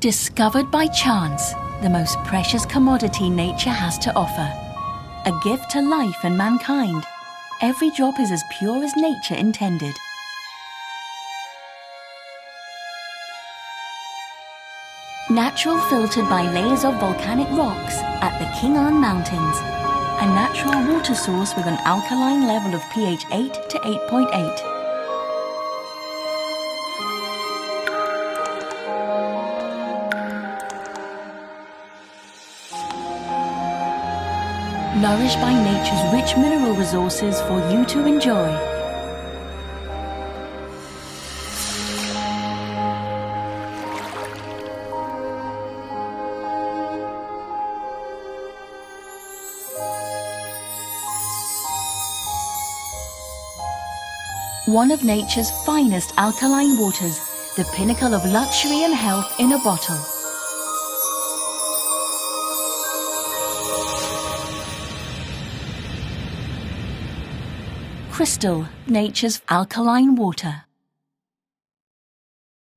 Discovered by chance, the most precious commodity nature has to offer. A gift to life and mankind. Every drop is as pure as nature intended. Natural filtered by layers of volcanic rocks at the Kingan Mountains. A natural water source with an alkaline level of pH 8 to 8.8. Nourished by nature's rich mineral resources for you to enjoy. One of nature's finest alkaline waters, the pinnacle of luxury and health in a bottle. KRYSTAL, nature's alkaline water.